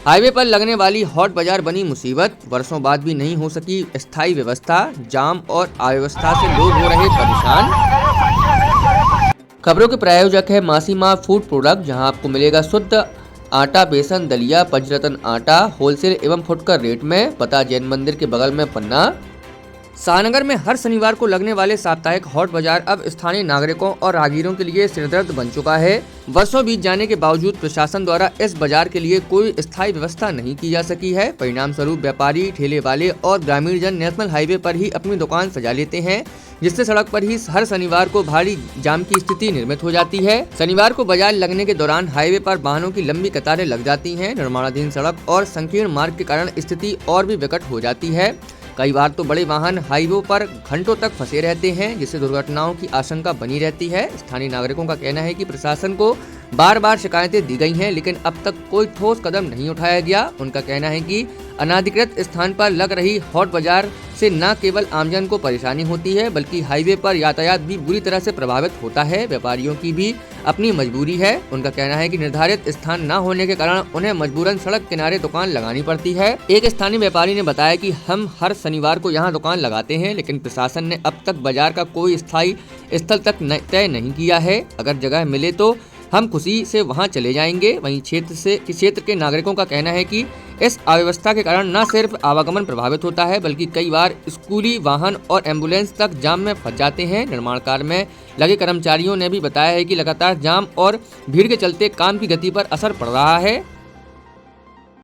Highway पर लगने वाली हॉट बाजार बनी मुसीबत, वर्षों बाद भी नहीं हो सकी स्थायी व्यवस्था, जाम और अव्यवस्था से लोग हो रहे परेशान। खबरों के प्रायोजक है मासीमा फूड प्रोडक्ट, जहां आपको मिलेगा शुद्ध आटा, बेसन, दलिया, पंचरत्न आटा होलसेल एवं फुटकर रेट में। पता जैन मंदिर के बगल में पन्ना। शाहनगर में हर शनिवार को लगने वाले साप्ताहिक हॉट बाजार अब स्थानीय नागरिकों और राहगीरों के लिए सिरदर्द बन चुका है। वर्षों बीत जाने के बावजूद प्रशासन द्वारा इस बाजार के लिए कोई स्थायी व्यवस्था नहीं की जा सकी है। परिणाम स्वरूप व्यापारी, ठेले वाले और ग्रामीण जन नेशनल हाईवे पर ही अपनी दुकान सजा लेते हैं, जिससे सड़क पर ही हर शनिवार को भारी जाम की स्थिति निर्मित हो जाती है। शनिवार को बाजार लगने के दौरान हाईवे पर वाहनों की लंबी कतारें लग जाती हैं। निर्माणाधीन सड़क और संकीर्ण मार्ग के कारण स्थिति और भी विकट हो जाती है। कई बार तो बड़े वाहन हाईवे पर घंटों तक फंसे रहते हैं, जिससे दुर्घटनाओं की आशंका बनी रहती है। स्थानीय नागरिकों का कहना है कि प्रशासन को बार बार शिकायतें दी गई हैं, लेकिन अब तक कोई ठोस कदम नहीं उठाया गया। उनका कहना है कि अनाधिकृत स्थान पर लग रही हॉट बाजार से न केवल आमजन को परेशानी होती है, बल्कि हाईवे पर यातायात भी बुरी तरह से प्रभावित होता है। व्यापारियों की भी अपनी मजबूरी है। उनका कहना है कि निर्धारित स्थान न होने के कारण उन्हें मजबूरन सड़क किनारे दुकान लगानी पड़ती है। एक स्थानीय व्यापारी ने बताया कि हम हर शनिवार को यहाँ दुकान लगाते हैं, लेकिन प्रशासन ने अब तक बाजार का कोई स्थायी स्थल तक तय नहीं किया है। अगर जगह मिले तो हम खुशी से वहां चले जाएंगे। वहीं क्षेत्र के नागरिकों का कहना है कि इस अव्यवस्था के कारण न सिर्फ आवागमन प्रभावित होता है, बल्कि कई बार स्कूली वाहन और एम्बुलेंस तक जाम में फंस जाते हैं। निर्माण कार्य में लगे कर्मचारियों ने भी बताया है कि लगातार जाम और भीड़ के चलते काम की गति पर असर पड़ रहा है।